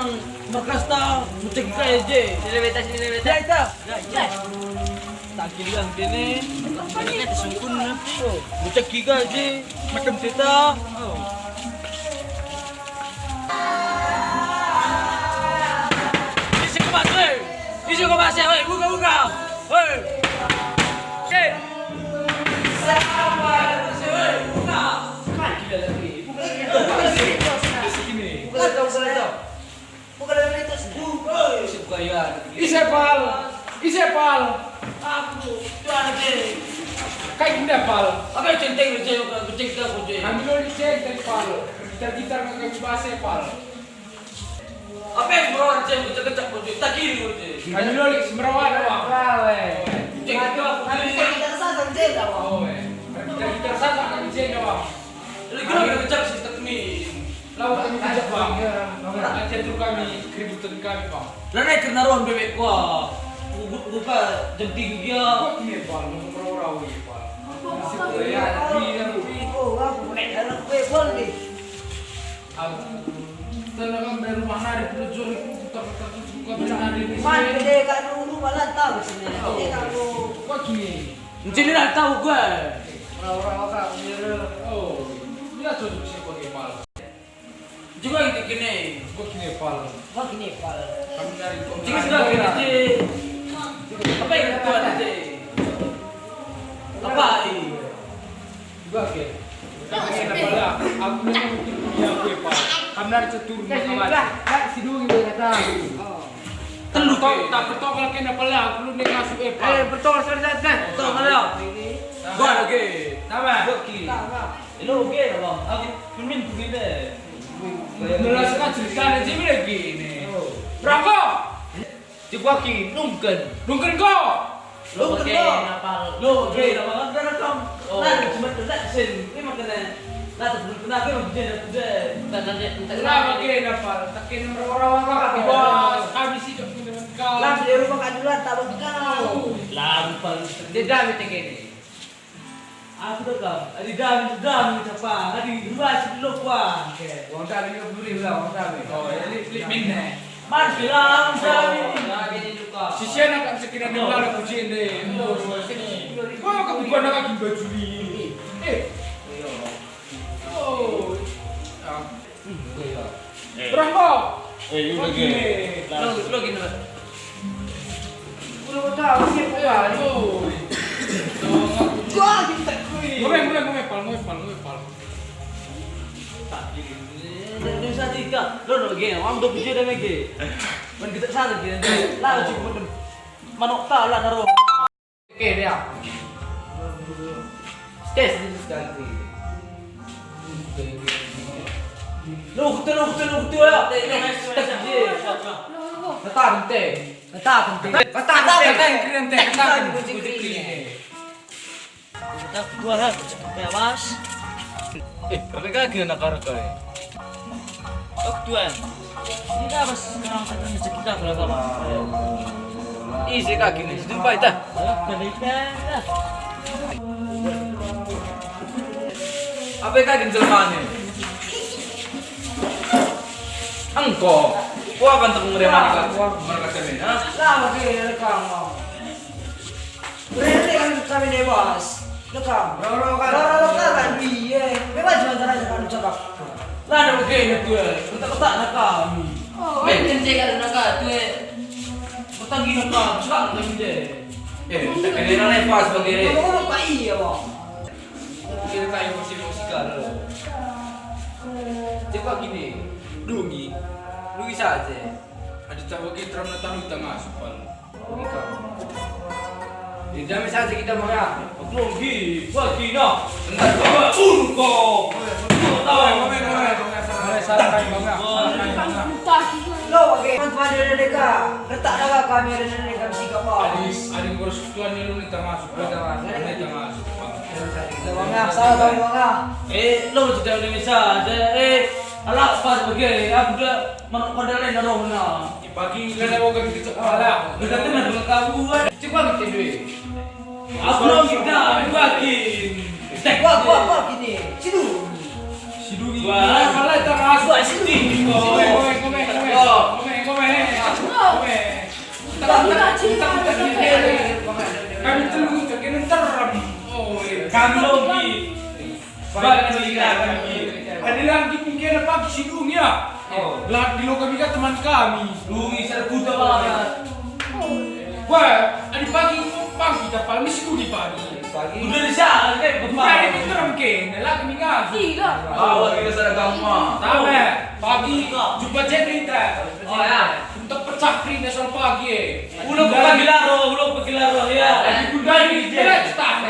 Mang berkasta mucik kaya je. Sini beta. Ya ita. Ya. Tak kira kene. Ini kan sungkun nanti. Mucik giga je. Macam kita. Isi kemas, weh. Isi kemas ya, weh. Buka. Weh. Oke. Sama, weh. Buka. Kan gila lagi. Buka sini. Buka dong. Buka dalam itu sini. Buka ya. Isepal. Aku tuan je. Kayak gini pal. Apa yang centeng je kucing kita kucing. Kami lo dicek dari pal. Gitar nggak bahasa pal. Apa yang merawat je kecak kucing. Tak kiri kucing. Kami lo merawat doang. Kucing kita kucing. Oh, gitar sana kami cek doang. Jadi kita kecak sistem ni. Lalu kami kejap bang. Nanti itu kami keributan kami bang. Lana kena ruang bebek gua. Buka jam 3 dia. Kok ini pal? Merawat ini pal. Masih ya, Setelah kami dari rumah nari pelujur putar-putar buka nari di sini. Kok gini? Mungkin dia tak tahu gua. Oh, dia cocok sih pakai pal. Juga kita kene. Kok gini pal? Kami dari Jika sudah kena je. Apa yang kita buat je? Apa ini? Juga ke. Kami nak bala. Aku nak mungkin punya aku pal. Kami dari cetur kawan. Telu ke. Tak betul kalau kena bala. Aku lu nak masuk pal. Betul kalau. Gua lagi. Nama? Gua ki. Hello ke bang. Aku filmin begini. Merasakan cerita ni sini lagi ni. Berapa? Coba ki nungken. Nungkin kau. Lo ke nama kan rekam. Nah, cuma tidak sen. Ini makanya. Nah, sebelum kena ke udah. Kenapa kena pal? Tak kena orang-orang apa? Bos, kami sih tak kena kau. Lampal. Dia dah meeting ini. Aku dah kau. Adi dah siapa? Adi dua sebelum kuah. Orang tak ada beli lah, orang tak ada. Oh, ini minne. Mas bilang dah ini juga. Sisi nak kan sekiranya dia malah kucing deh. Kau nak bukan nak kaki baju ni. Oh. Berapa? Udah gini. Lo gini lah. Ngomong pal. Tak gini. Dia saja kita. Lo gini. Orang tu pujian dah lagi. Man kita sana gini. Lalu cukup macam manok tak lah naruh. Okay dia. Stes ni sekali. Lo kutu ya. Tak je. Kata penting. Kita dua lah. Bebas. Tapi kan gini nak karek kau. Oh tuan. Ini dah bas sekarang kita mesti kita berapa? Isi kaki ni, jumpa itu. Apa kaki jelmaan ni? Angko. Wah, bantu pengiriman ikan. Wah, mereka sini. Lah ada begini tu, kita ketak nak kami. Kencing nak tu. Petang gini nak cakap macam ni. Tak kena nak lepas begini. Kita tak emosi-emosikal. Cepat gini, lungi saja. Ada tak bagi teram nak tahu tengah supal. Tidak saja kita marah. Lungi, bagi nak. Entar urko. Tahu, Salah kami bangga. Ada ngurus tuan ni lu ni termasuk. Lo tidak Indonesia. Alah pas bagi. Aku dah mana pada lain naruh na. Pagi lele mau kami kecek pala. Kita tengah dengan kamu. Cepat kita duit. Aku lo kita bagi. Gua gini. Sidu. Wah, malah termasuk Sidu. Komen. Ada lagi mungkin ada pagi si Dung ya. Lah di lo kami kan teman kami. Lungi saya buta banget. Wah, ada pagi kita paling mesti di pagi. Udah di sana kan Bukan itu mungkin. Lah kami ngaji. Tidak. Awal kita seragam mah. Tahu pagi jumpa cerita. Oh ya. Untuk pecahkri nasional pagi. Ulo pagilaro ya. Lagi kundai ni jelas tak.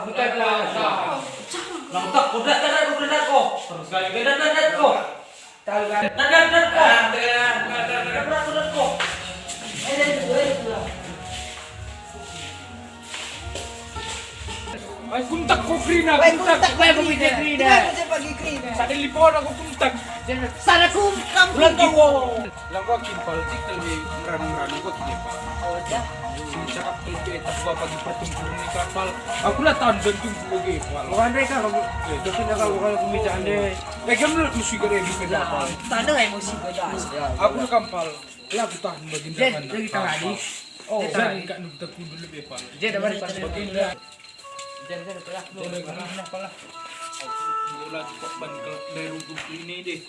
Aku tak kelas. Lantak udah ko. Terus kali dadat ko. Tahu kan? Dadat ko. Ay kuntak ko krina. Kuntak krina. Sa telepon ako kuntak. Sana kum kampung ko. Lang ko kimpal tik lebih meranu ko kimpal. Oh, dah. Cakap itu etak gua pagi pertumbuhan ni kapal. Aku lah tahan bentuk lagi. Bukan mereka itu tidak kalau pembicaraan deh. Lagi menurut musuh gede di kapal. Tanda emosi pedas. Aku lah kapal. Lah aku tahan bagian Jen, depan. jadi kita lagi. Oh, jangan enggak nuk takut dulu kapal. Jen, dapat bagian dah. Jen telah. Jangan kena pala. Bola cepat ban dari rumput ini deh.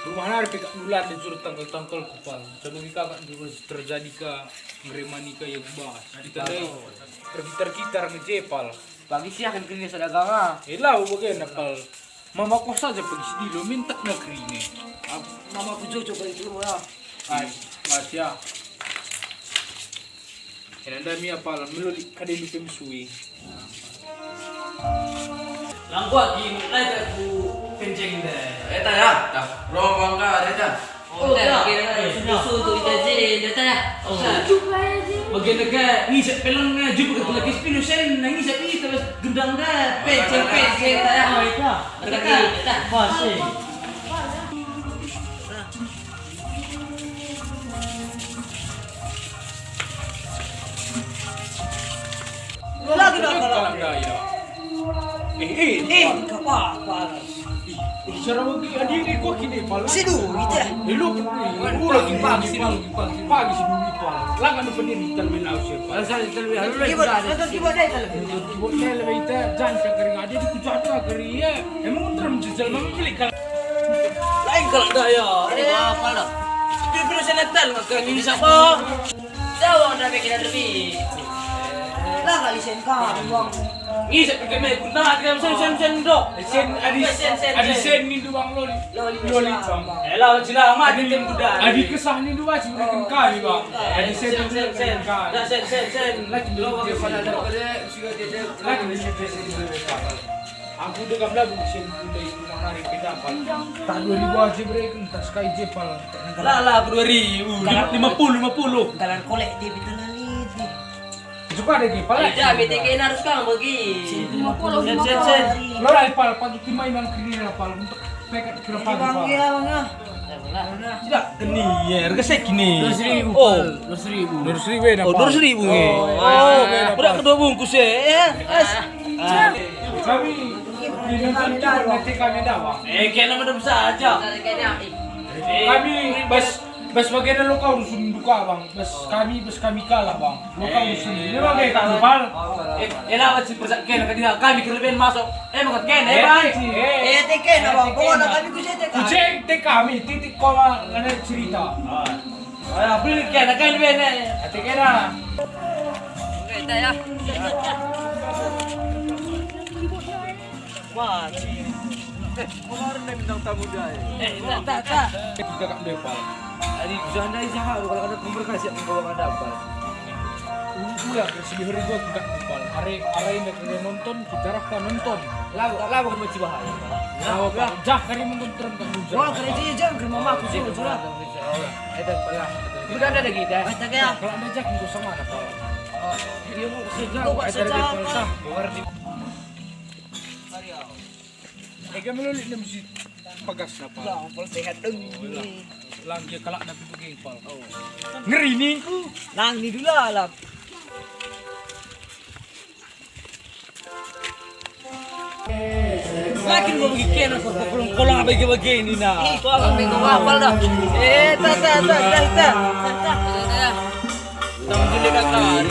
Rumah nari pekak nular dan suruh tangkal kupal. Sebelum kakak terjadi ke ngeremani ke yang bahas. Kita deh tergitar ngejepal. Pagi sih akan kini sedaganga. Elah bagian napal. Mama kau saja pergi sedih lo minta negeri ini. Mama ku coba itu ya. Ay, masya. Enanda mi apal melodi kademi pemsui. Langkwa gi mulai aku kencing deh. Eta ya, dah. Belum bangga eta. Oh, dah. Susu tu itaje data ya. Oh. Bagian dekat ni set pelang na jumpa ke lagi spinu sen nang ni set ni terus gendang dah. Pecel ta ya. Oh, itu. Dekat. Bos. Lagi dah Kalang daya. apa? Cara bagi adik ko kini pal. Sidu gitu ya. Lu lagi pagi sini pal. Lang ano pa din tal min aus pal. Asal terlebih dahulu Kibot, nonton kibot deh kalau. Buat lebih kita jangan cakering ada di kucata keri ya. Emang unterm jejal mama beli kal. Lain kalau daya. Ini apa dah? Pilih sen natal ngak ni siapa? Dawa dah bikin lebih. Lah kali sen ka, buang. Ni set pergi mai guna ada sen dok. Adi sen ni duang loli. Loli bang. Elah cila mak dia tem budak. Adi kesah ni dua sih mereka kali bang. Adi sen sen. Dah sen. Lagi dulu dia pada ada. Lagi ni sen. Aku udah gak lagu sen udah itu hari pindah pal. Tak 2000 aja mereka entah sekali jepal. Lah 2000. 50. Dalam kolek dia betul ni. Juga ada di pala. Tidak, BTK harus kang bagi. Sen. Lo lah pal pagi timai nang kiri lah pal untuk pekat kira pagi Bang pal. ya, bang ya. Tidak, gini ya, harga set gini. 200.000. Oh, 200.000. 200.000 dah. oh 200.000 ni. Oh, udah kedua bungkus ya. Kami di nonton nanti kami dah bang. Kena nama besar aja. Kami bas bagian lo kau rusun duka bang. Bas kami kalah bang. Lo kau rusun. Ini bang kayak kau pal. Elah macam persak kena kami kelebihan masuk. Makan kena bang. Teken abang. Bawa kami ku teken. Kucing te kami titik koma ngana cerita. Beli kena kelebihan. Ate kena. Kita ya. Kemarin dah bintang tamu dia. Tak. Kita kat depal. Hari jangan dari jahat kalau ada pemberkas yang membawa dapat. Ulah kesini hari gua enggak depal. Hari ini kita nonton kita rasa nonton. Lagu kan macam bahaya. Lah jah kari menonton kan hujan. Wah, kerja jam ke mama aku suruh curah. Ada pala. Sudah ada lagi dah. Tak ya. Kalau ada jak itu sama ada pal. Dia mau sejak. Kau buat sejak. Kami lulit na mesti pagas na pal. Lang, pal sehat dong. Lang dia kalak na pipigay pal. Ngeri ni ku. Nang ni dulu alam. Makin mau pergi kena kolong bagi ini nah. Itu alam bego kapal dah. Tak. Tang jeli kakak.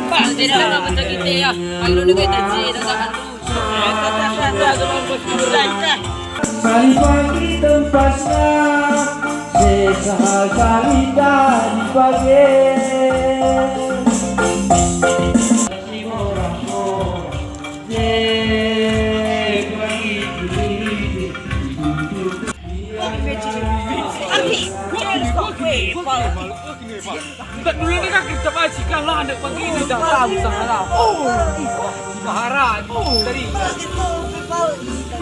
Pak, tidak nak macam kita ya. Kalau nak kita jadi dah hantu. Kali pagi tempatnya sekali tadi pagi. Tak dulu ni kan kita majikan lah anak pagi ni dah tahu sangat. Maharan tadi.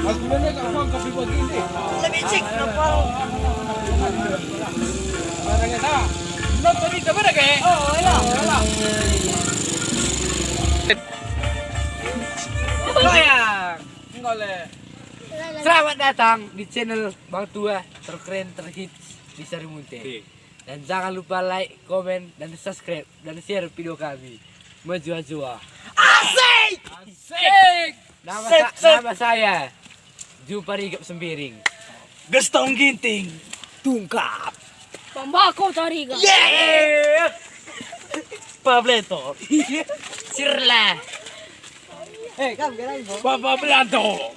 Aku mana kat rumah kopi pagi ni. Lebih cek kenapa? Mana kata? Nak tadi tak ada ke? Oh, ya. Sayang. Ngoleh. Selamat datang di channel Bang Tua terkeren terhits di Sarimunte. Dan jangan lupa like, komen, dan subscribe dan share video kami. Maju-jua. Asik! Asik. Nama saya Jupari Gap Sembiring. Gastong ginting. Tungkap. Pembako tariga. Yeah! Pableto. Sirla. Eh, kamu kira Papa Blanto.